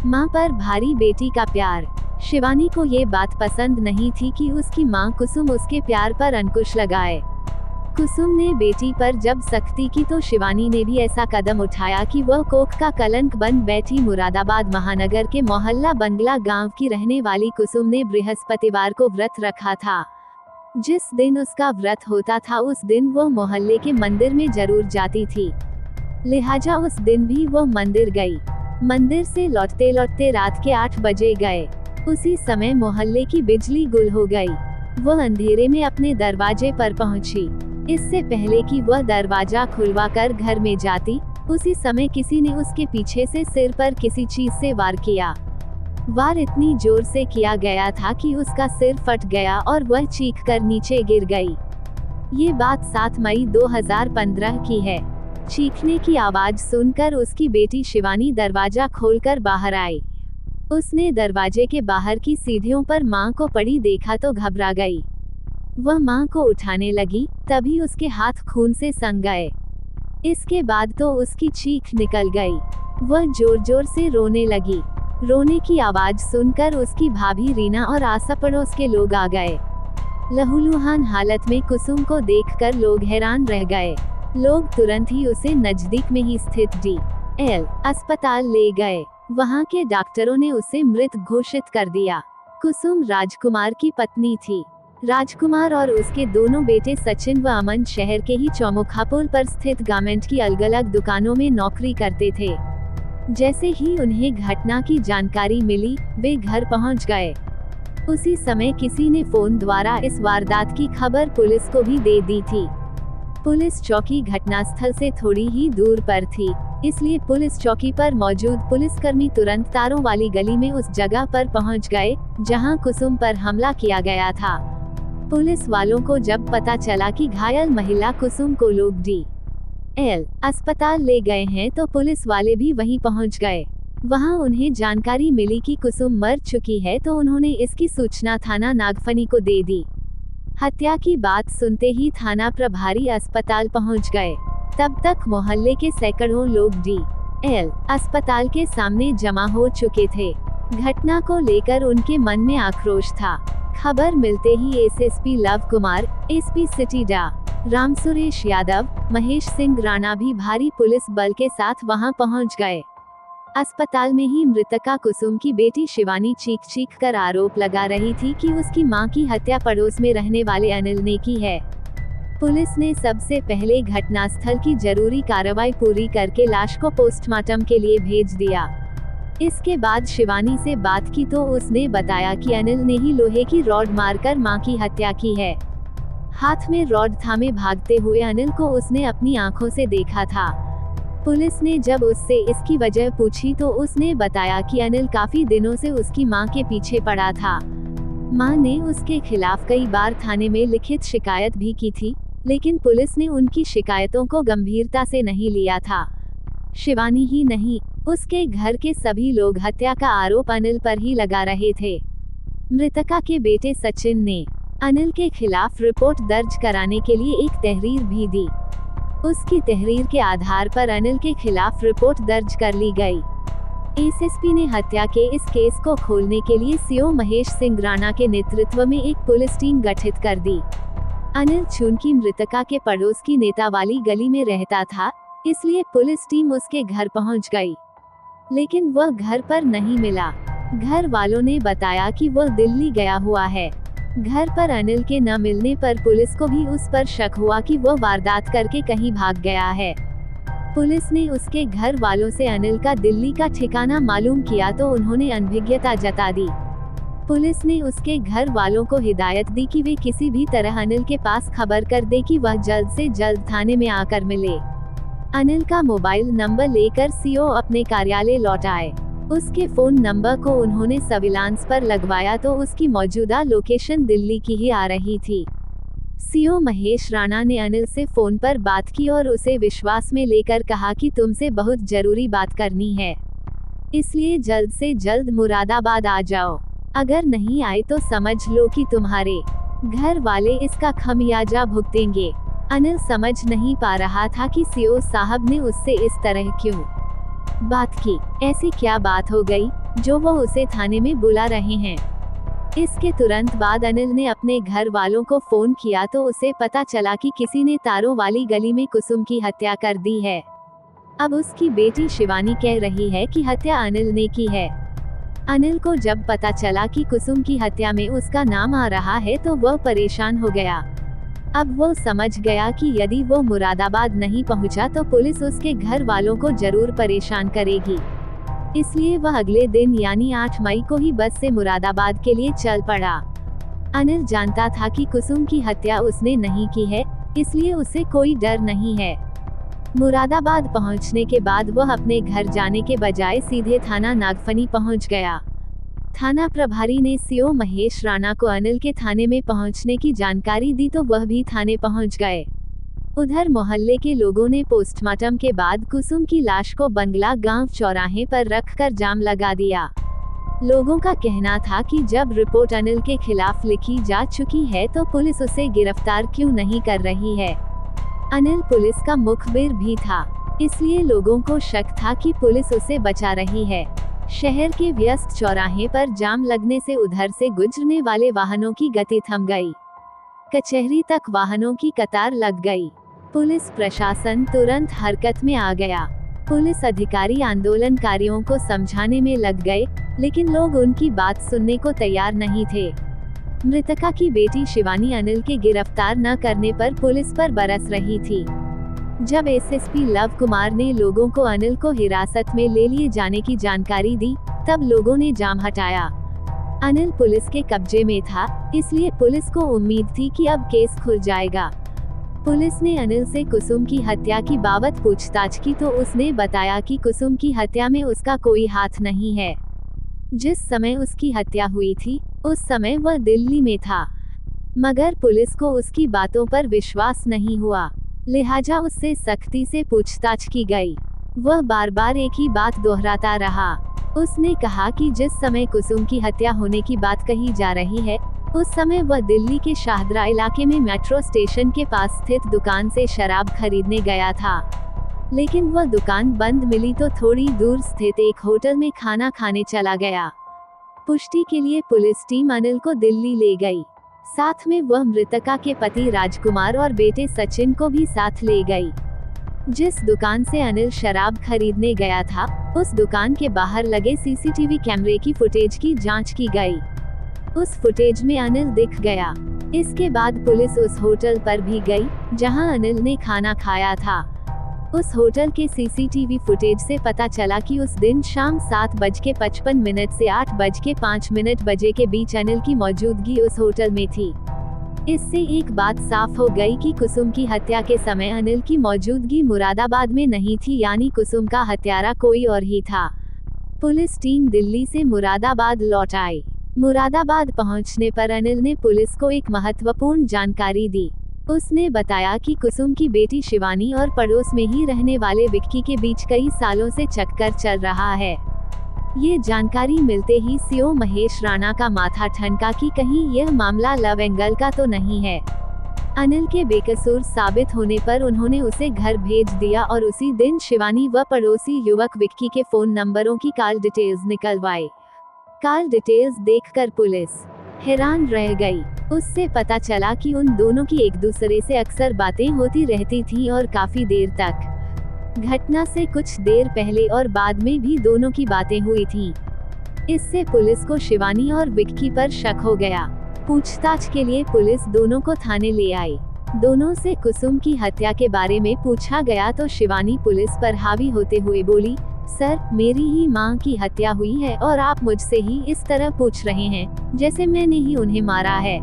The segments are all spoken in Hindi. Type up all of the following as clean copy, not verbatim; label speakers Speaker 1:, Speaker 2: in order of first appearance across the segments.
Speaker 1: मां पर भारी बेटी का प्यार। शिवानी को ये बात पसंद नहीं थी कि उसकी मां कुसुम उसके प्यार पर अंकुश लगाए। कुसुम ने बेटी पर जब सख्ती की तो शिवानी ने भी ऐसा कदम उठाया कि वह कोख का कलंक बन बैठी। मुरादाबाद महानगर के मोहल्ला बंगला गांव की रहने वाली कुसुम ने बृहस्पतिवार को व्रत रखा था। जिस दिन उसका व्रत होता था उस दिन वो मोहल्ले के मंदिर में जरूर जाती थी, लिहाजा उस दिन भी वो मंदिर गई। मंदिर से लौटते लौटते रात के 8 बजे गए। उसी समय मोहल्ले की बिजली गुल हो गई। वह अंधेरे में अपने दरवाजे पर पहुंची। इससे पहले कि वह दरवाजा खुलवाकर घर में जाती, उसी समय किसी ने उसके पीछे से सिर पर किसी चीज से वार किया। वार इतनी जोर से किया गया था कि उसका सिर फट गया और वह चीखकर नीचे गिर गई। ये बात 7 मई 2015 की है। चीखने की आवाज सुनकर उसकी बेटी शिवानी दरवाजा खोलकर बाहर आई। उसने दरवाजे के बाहर की सीढ़ियों पर मां को पड़ी देखा तो घबरा गई। वह मां को उठाने लगी, तभी उसके हाथ खून से सन गए। इसके बाद तो उसकी चीख निकल गई। वह जोर जोर से रोने लगी। रोने की आवाज सुनकर उसकी भाभी रीना और आस पड़ोस के लोग आ गए। लहूलुहान हालत में कुसुम को देखकर लोग हैरान रह गए। लोग तुरंत ही उसे नजदीक में ही स्थित डी.एल. अस्पताल ले गए। वहां के डॉक्टरों ने उसे मृत घोषित कर दिया। कुसुम राजकुमार की पत्नी थी। राजकुमार और उसके दोनों बेटे सचिन व अमन शहर के ही चौमुखापुल पर स्थित गारमेंट की अलग अलग दुकानों में नौकरी करते थे। जैसे ही उन्हें घटना की जानकारी मिली, वे घर पहुंच गए। उसी समय किसी ने फोन द्वारा इस वारदात की खबर पुलिस को भी दे दी थी। पुलिस चौकी घटनास्थल से थोड़ी ही दूर पर थी, इसलिए पुलिस चौकी पर मौजूद पुलिसकर्मी तुरंत तारों वाली गली में उस जगह पर पहुंच गए, जहां कुसुम पर हमला किया गया था। पुलिस वालों को जब पता चला कि घायल महिला कुसुम को लोग डी.एल. अस्पताल ले गए हैं तो पुलिस वाले भी वहीं पहुंच गए। वहां उन्हें जानकारी मिली कि कुसुम मर चुकी है तो उन्होंने इसकी सूचना थाना नागफनी को दे दी। हत्या की बात सुनते ही थाना प्रभारी अस्पताल पहुंच गए। तब तक मोहल्ले के सैकड़ों लोग डी.एल. अस्पताल के सामने जमा हो चुके थे। घटना को लेकर उनके मन में आक्रोश था। खबर मिलते ही SSP Luv Kumar, SP city डा. राम सुरेश यादव, महेश सिंह राणा भी भारी पुलिस बल के साथ वहां पहुंच गए। अस्पताल में ही मृतका कुसुम की बेटी शिवानी चीख कर आरोप लगा रही थी कि उसकी मां की हत्या पड़ोस में रहने वाले अनिल ने की है। पुलिस ने सबसे पहले घटनास्थल की जरूरी कार्रवाई पूरी करके लाश को पोस्टमार्टम के लिए भेज दिया। इसके बाद शिवानी से बात की तो उसने बताया कि अनिल ने ही लोहे की रॉड मारकर मां की हत्या की है। हाथ में रॉड थामे भागते हुए अनिल को उसने अपनी आंखों से देखा था। पुलिस ने जब उससे इसकी वजह पूछी तो उसने बताया कि अनिल काफी दिनों से उसकी मां के पीछे पड़ा था। मां ने उसके खिलाफ कई बार थाने में लिखित शिकायत भी की थी, लेकिन पुलिस ने उनकी शिकायतों को गंभीरता से नहीं लिया था। शिवानी ही नहीं, उसके घर के सभी लोग हत्या का आरोप अनिल पर ही लगा रहे थे। मृतका के बेटे सचिन ने अनिल के खिलाफ रिपोर्ट दर्ज कराने के लिए एक तहरीर भी दी। उसकी तहरीर के आधार पर अनिल के खिलाफ रिपोर्ट दर्ज कर ली गई। एसएसपी ने हत्या के इस केस को खोलने के लिए सीओ महेश सिंह राणा के नेतृत्व में एक पुलिस टीम गठित कर दी। अनिल चूंकि मृतका के पड़ोस की नेता वाली गली में रहता था, इसलिए पुलिस टीम उसके घर पहुंच गई, लेकिन वह घर पर नहीं मिला। घर वालों ने बताया कि वह दिल्ली गया हुआ है। घर पर अनिल के न मिलने पर पुलिस को भी उस पर शक हुआ कि वह वारदात करके कहीं भाग गया है। पुलिस ने उसके घर वालों से अनिल का दिल्ली का ठिकाना मालूम किया तो उन्होंने अनभिज्ञता जता दी। पुलिस ने उसके घर वालों को हिदायत दी कि वे किसी भी तरह अनिल के पास खबर कर दे कि वह जल्द से जल्द थाने में आकर मिले। अनिल का मोबाइल नंबर लेकर सीओ अपने कार्यालय लौट आए। उसके फोन नंबर को उन्होंने सर्विलांस पर लगवाया तो उसकी मौजूदा लोकेशन दिल्ली की ही आ रही थी। सीओ महेश राणा ने अनिल से फोन पर बात की और उसे विश्वास में लेकर कहा कि तुमसे बहुत जरूरी बात करनी है, इसलिए जल्द से जल्द मुरादाबाद आ जाओ। अगर नहीं आए तो समझ लो कि तुम्हारे घर वाले इसका खमियाजा भुगतेंगे। अनिल समझ नहीं पा रहा था कि सीओ साहब ने उससे इस तरह क्यों बात की। ऐसी क्या बात हो गई जो वो उसे थाने में बुला रहे हैं। इसके तुरंत बाद अनिल ने अपने घर वालों को फोन किया तो उसे पता चला कि किसी ने तारों वाली गली में कुसुम की हत्या कर दी है। अब उसकी बेटी शिवानी कह रही है कि हत्या अनिल ने की है। अनिल को जब पता चला कि कुसुम की हत्या में उसका नाम आ रहा है तो वह परेशान हो गया। अब वो समझ गया कि यदि वो मुरादाबाद नहीं पहुंचा तो पुलिस उसके घर वालों को जरूर परेशान करेगी। इसलिए वह अगले दिन यानी 8 मई को ही बस से मुरादाबाद के लिए चल पड़ा। अनिल जानता था कि कुसुम की हत्या उसने नहीं की है, इसलिए उसे कोई डर नहीं है। मुरादाबाद पहुंचने के बाद वह अपने घर जाने के बजाय सीधे थाना नागफनी पहुंच गया। थाना प्रभारी ने सीओ महेश राणा को अनिल के थाने में पहुंचने की जानकारी दी तो वह भी थाने पहुंच गए। उधर मोहल्ले के लोगों ने पोस्टमार्टम के बाद कुसुम की लाश को बंगला गांव चौराहे पर रखकर जाम लगा दिया। लोगों का कहना था कि जब रिपोर्ट अनिल के खिलाफ लिखी जा चुकी है तो पुलिस उसे गिरफ्तार क्यों नहीं कर रही है। अनिल पुलिस का मुखबिर भी था, इसलिए लोगों को शक था कि पुलिस उसे बचा रही है। शहर के व्यस्त चौराहे पर जाम लगने से उधर से गुजरने वाले वाहनों की गति थम गई। कचहरी तक वाहनों की कतार लग गई। पुलिस प्रशासन तुरंत हरकत में आ गया। पुलिस अधिकारी आंदोलनकारियों को समझाने में लग गए, लेकिन लोग उनकी बात सुनने को तैयार नहीं थे। मृतका की बेटी शिवानी अनिल के गिरफ्तार न करने पर पुलिस पर बरस रही थी। जब एसएसपी लव कुमार ने लोगों को अनिल को हिरासत में ले लिए जाने की जानकारी दी, तब लोगों ने जाम हटाया। अनिल पुलिस के कब्जे में था, इसलिए पुलिस को उम्मीद थी कि अब केस खुल जाएगा। पुलिस ने अनिल से कुसुम की हत्या की बाबत पूछताछ की तो उसने बताया कि कुसुम की हत्या में उसका कोई हाथ नहीं है। जिस समय उसकी हत्या हुई थी, उस समय वह दिल्ली में था, मगर पुलिस को उसकी बातों पर विश्वास नहीं हुआ, लिहाजा उससे सख्ती से पूछताछ की गई। वह बार बार एक ही बात दोहराता रहा। उसने कहा कि जिस समय कुसुम की हत्या होने की बात कही जा रही है, उस समय वह दिल्ली के शाहदरा इलाके में मेट्रो स्टेशन के पास स्थित दुकान से शराब खरीदने गया था, लेकिन वह दुकान बंद मिली तो थोड़ी दूर स्थित एक होटल में खाना खाने चला गया। पुष्टि के लिए पुलिस टीम अनिल को दिल्ली ले गई। साथ में वह मृतका के पति राजकुमार और बेटे सचिन को भी साथ ले गई। जिस दुकान से अनिल शराब खरीदने गया था, उस दुकान के बाहर लगे सीसीटीवी कैमरे की फुटेज की जांच की गई। उस फुटेज में अनिल दिख गया। इसके बाद पुलिस उस होटल पर भी गई, जहां अनिल ने खाना खाया था। उस होटल के सीसीटीवी फुटेज से पता चला कि उस दिन शाम 7:55 से 8:05 बजे के बीच अनिल की मौजूदगी उस होटल में थी। इससे एक बात साफ हो गई कि कुसुम की हत्या के समय अनिल की मौजूदगी मुरादाबाद में नहीं थी, यानी कुसुम का हत्यारा कोई और ही था। पुलिस टीम दिल्ली से मुरादाबाद लौट आई। मुरादाबाद पहुंचने पर अनिल ने पुलिस को एक महत्वपूर्ण जानकारी दी। उसने बताया कि कुसुम की बेटी शिवानी और पड़ोस में ही रहने वाले विक्की के बीच कई सालों से चक्कर चल रहा है। ये जानकारी मिलते ही सीओ महेश राणा का माथा ठनका कि कहीं यह मामला लव एंगल का तो नहीं है। अनिल के बेकसूर साबित होने पर उन्होंने उसे घर भेज दिया और उसी दिन शिवानी व पड़ोसी युवक विक्की के फोन नंबरों की कॉल डिटेल्स निकलवाई। कॉल डिटेल्स देखकर पुलिस हैरान रह गई। उससे पता चला कि उन दोनों की एक दूसरे से अक्सर बातें होती रहती थीं और काफी देर तक। घटना से कुछ देर पहले और बाद में भी दोनों की बातें हुई थीं। इससे पुलिस को शिवानी और विक्की पर शक हो गया। पूछताछ के लिए पुलिस दोनों को थाने ले आई। दोनों से कुसुम की हत्या के बारे में पूछा गया तो शिवानी पुलिस पर हावी होते हुए बोली, सर, मेरी ही मां की हत्या हुई है और आप मुझसे ही इस तरह पूछ रहे हैं जैसे मैंने ही उन्हें मारा है।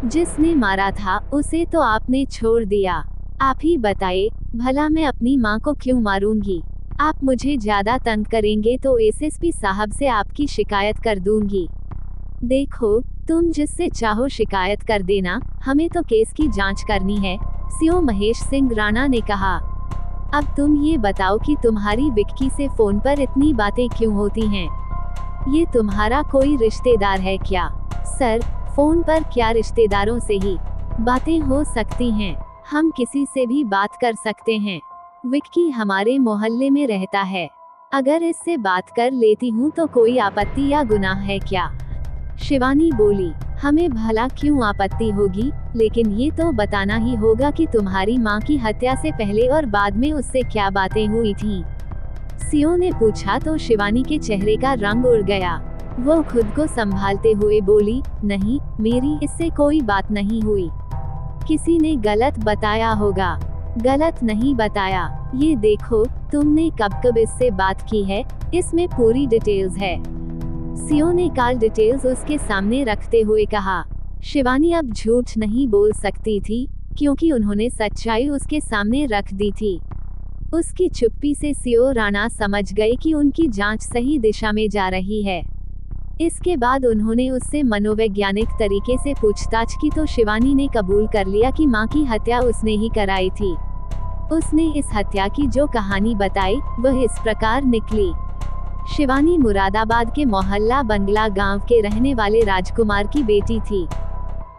Speaker 1: जिसने मारा था उसे तो आपने छोड़ दिया। आप ही बताइए, भला मैं अपनी मां को क्यों मारूंगी? आप मुझे ज्यादा तंग करेंगे तो एसएसपी साहब से आपकी शिकायत कर दूंगी। देखो, तुम जिससे चाहो शिकायत कर देना, हमें तो केस की जांच करनी है, सीओ महेश सिंह राणा ने कहा। अब तुम ये बताओ कि तुम्हारी विक्की से फोन पर इतनी बातें क्यों होती हैं? ये तुम्हारा कोई रिश्तेदार है क्या? सर, फोन पर क्या रिश्तेदारों से ही बातें हो सकती हैं? हम किसी से भी बात कर सकते हैं। विक्की हमारे मोहल्ले में रहता है। अगर इससे बात कर लेती हूँ तो कोई आपत्ति या गुनाह है क्या? शिवानी बोली, हमें भला क्यों आपत्ति होगी, लेकिन ये तो बताना ही होगा कि तुम्हारी माँ की हत्या से पहले और बाद में उससे क्या बातें हुई थीं। सीओ ने पूछा तो शिवानी के चेहरे का रंग उड़ गया। वो खुद को संभालते हुए बोली, नहीं, मेरी इससे कोई बात नहीं हुई। किसी ने गलत बताया होगा। गलत नहीं बताया, ये देखो, तुमने कब कब इससे बात की है, इसमें पूरी डिटेल्स है। सीओ ने कॉल डिटेल्स उसके सामने रखते हुए कहा। शिवानी अब झूठ नहीं बोल सकती थी, क्योंकि उन्होंने सच्चाई उसके सामने रख दी थी। उसकी चुप्पी से सीओ राणा समझ गए कि उनकी जांच सही दिशा में जा रही है। इसके बाद उन्होंने उससे मनोवैज्ञानिक तरीके से पूछताछ की तो शिवानी ने कबूल कर लिया कि मां की हत्या उसने ही कराई थी। उसने इस हत्या की जो कहानी बताई वह इस प्रकार निकली। शिवानी मुरादाबाद के मोहल्ला बंगला गांव के रहने वाले राजकुमार की बेटी थी।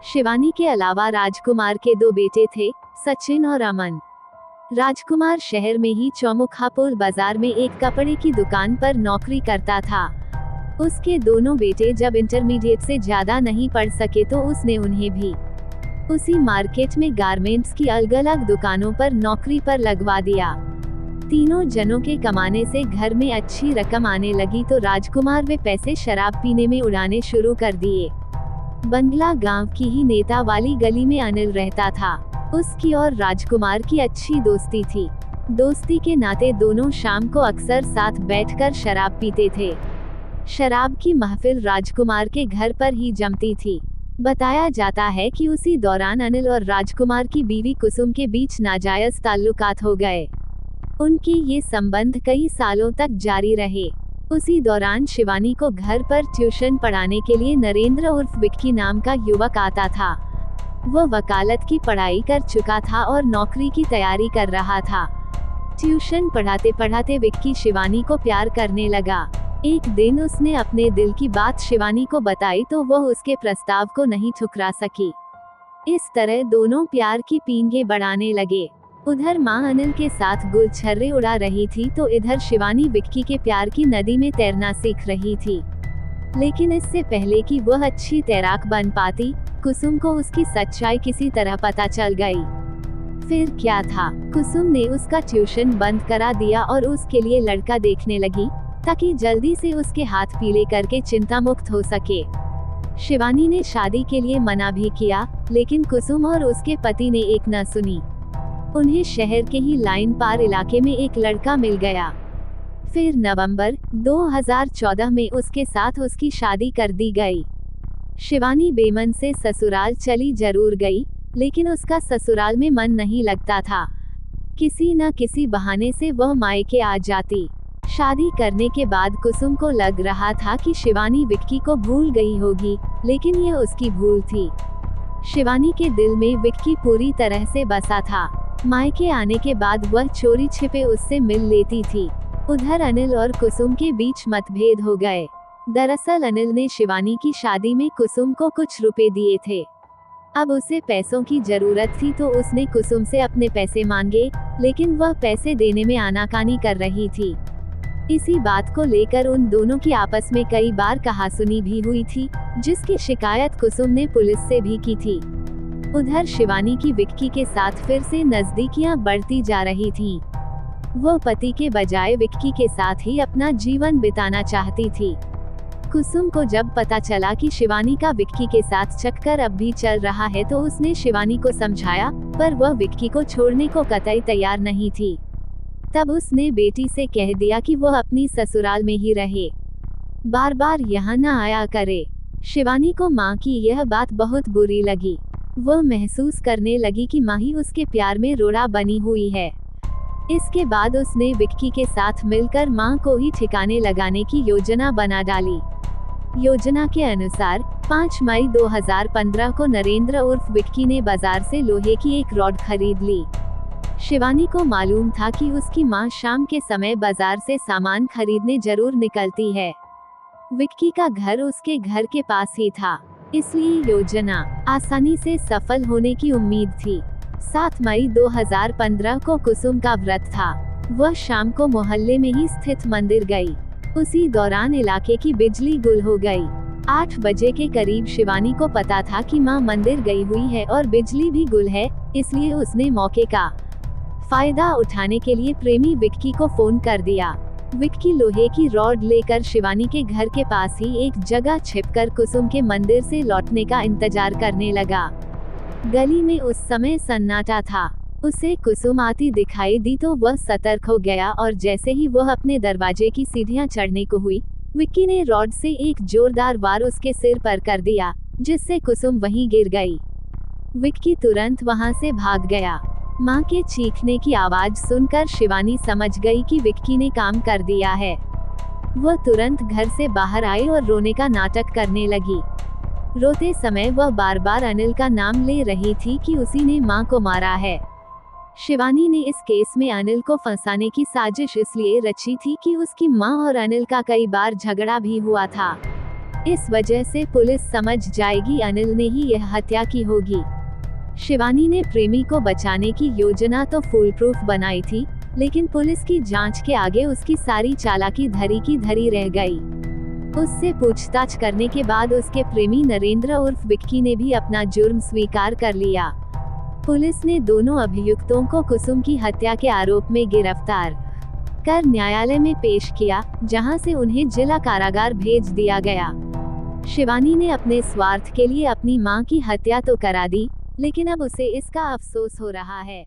Speaker 1: शिवानी के अलावा राजकुमार के 2 बेटे थे, सचिन और अमन। राजकुमार शहर में ही चौमुखापुर बाजार में एक कपड़े की दुकान पर नौकरी करता था। उसके दोनों बेटे जब इंटरमीडिएट से ज्यादा नहीं पढ़ सके तो उसने उन्हें भी उसी मार्केट में गारमेंट्स की अलग अलग दुकानों पर नौकरी पर लगवा दिया। तीनों जनों के कमाने से घर में अच्छी रकम आने लगी तो राजकुमार वे पैसे शराब पीने में उड़ाने शुरू कर दिए। बंगला गांव की ही नेता वाली गली में अनिल रहता था। उसकी और राजकुमार की अच्छी दोस्ती थी। दोस्ती के नाते दोनों शाम को अक्सर साथ बैठकर शराब पीते थे। शराब की महफिल राजकुमार के घर पर ही जमती थी। बताया जाता है कि उसी दौरान अनिल और राजकुमार की बीवी कुसुम के बीच नाजायज ताल्लुकात हो गए। उनके ये संबंध कई सालों तक जारी रहे। उसी दौरान शिवानी को घर पर ट्यूशन पढ़ाने के लिए नरेंद्र उर्फ विक्की नाम का युवक आता था। वह वकालत की पढ़ाई कर चुका था और नौकरी की तैयारी कर रहा था। ट्यूशन पढ़ाते पढ़ाते विक्की शिवानी को प्यार करने लगा। एक दिन उसने अपने दिल की बात शिवानी को बताई तो वह उसके प्रस्ताव को नहीं ठुकरा सकी। इस तरह दोनों प्यार की पींगे बढ़ाने लगे। उधर मां अनिल के साथ गुलछर्रे उड़ा रही थी तो इधर शिवानी विक्की के प्यार की नदी में तैरना सीख रही थी। लेकिन इससे पहले कि वह अच्छी तैराक बन पाती, कुसुम को उसकी सच्चाई किसी तरह पता चल गई। फिर क्या था, कुसुम ने उसका ट्यूशन बंद करा दिया और उसके लिए लड़का देखने लगी, ताकि जल्दी से उसके हाथ पीले करके चिंता मुक्त हो सके। शिवानी ने शादी के लिए मना भी किया, लेकिन कुसुम और उसके पति ने एक न सुनी। उन्हें शहर के ही लाइन पार इलाके में एक लड़का मिल गया। फिर नवंबर 2014 में उसके साथ उसकी शादी कर दी गई। शिवानी बेमन से ससुराल चली जरूर गई, लेकिन उसका ससुराल में मन नहीं लगता था। किसी न किसी बहाने से वह मायके आ जाती। शादी करने के बाद कुसुम को लग रहा था कि शिवानी विक्की को भूल गई होगी, लेकिन यह उसकी भूल थी। शिवानी के दिल में विक्की पूरी तरह से बसा था। मायके आने के बाद वह चोरी छिपे उससे मिल लेती थी। उधर अनिल और कुसुम के बीच मतभेद हो गए। दरअसल अनिल ने शिवानी की शादी में कुसुम को कुछ रुपए दिए थे। अब उसे पैसों की जरूरत थी तो उसने कुसुम से अपने पैसे मांगे, लेकिन वह पैसे देने में आनाकानी कर रही थी। इसी बात को लेकर उन दोनों की आपस में कई बार कहासुनी भी हुई थी, जिसकी शिकायत कुसुम ने पुलिस से भी की थी। उधर शिवानी की विक्की के साथ फिर से नजदीकियां बढ़ती जा रही थीं। वो पति के बजाय विक्की के साथ ही अपना जीवन बिताना चाहती थी। कुसुम को जब पता चला कि शिवानी का विक्की के साथ चक्कर अब भी चल रहा है तो उसने शिवानी को समझाया, पर वह विक्की को छोड़ने को कतई तैयार नहीं थी। तब उसने बेटी से कह दिया कि वह अपनी ससुराल में ही रहे, बार बार यहाँ न आया करे। शिवानी को माँ की यह बात बहुत बुरी लगी। वह महसूस करने लगी कि माँ ही उसके प्यार में रोड़ा बनी हुई है। इसके बाद उसने विक्की के साथ मिलकर माँ को ही ठिकाने लगाने की योजना बना डाली। योजना के अनुसार 5 मई 2015 को नरेंद्र उर्फ विक्की ने बाजार से लोहे की एक रॉड खरीद ली। शिवानी को मालूम था कि उसकी मां शाम के समय बाजार से सामान खरीदने जरूर निकलती है। विक्की का घर उसके घर के पास ही था, इसलिए योजना आसानी से सफल होने की उम्मीद थी। 7 मई 2015 को कुसुम का व्रत था। वह शाम को मोहल्ले में ही स्थित मंदिर गई। उसी दौरान इलाके की बिजली गुल हो गई। 8 बजे के करीब शिवानी को पता था कि मां मंदिर गई हुई है और बिजली भी गुल है, इसलिए उसने मौके का फायदा उठाने के लिए प्रेमी विक्की को फोन कर दिया। विक्की लोहे की रॉड लेकर शिवानी के घर के पास ही एक जगह छिपकर कुसुम के मंदिर से लौटने का इंतजार करने लगा। गली में उस समय सन्नाटा था। उसे कुसुम आती दिखाई दी तो वह सतर्क हो गया और जैसे ही वह अपने दरवाजे की सीढ़ियां चढ़ने को हुई, विक्की ने रॉड से एक जोरदार वार उसके सिर पर कर दिया, जिससे कुसुम वहीं गिर गई। विक्की तुरंत वहां से भाग गया। मां के चीखने की आवाज सुनकर शिवानी समझ गई कि विक्की ने काम कर दिया है। वह तुरंत घर से बाहर आई और रोने का नाटक करने लगी। रोते समय वह बार बार अनिल का नाम ले रही थी कि उसी ने मां को मारा है। शिवानी ने इस केस में अनिल को फंसाने की साजिश इसलिए रची थी कि उसकी मां और अनिल का कई बार झगड़ा भी हुआ था। इस वजह से पुलिस समझ जाएगी अनिल ने ही यह हत्या की होगी। शिवानी ने प्रेमी को बचाने की योजना तो फुल प्रूफ बनाई थी, लेकिन पुलिस की जांच के आगे उसकी सारी चालाकी धरी की धरी रह गई। उससे पूछताछ करने के बाद उसके प्रेमी नरेंद्र उर्फ विक्की ने भी अपना जुर्म स्वीकार कर लिया। पुलिस ने दोनों अभियुक्तों को कुसुम की हत्या के आरोप में गिरफ्तार कर न्यायालय में पेश किया, जहां से उन्हें जिला कारागार भेज दिया गया। शिवानी ने अपने स्वार्थ के लिए अपनी मां की हत्या तो करा दी, लेकिन अब उसे इसका अफसोस हो रहा है।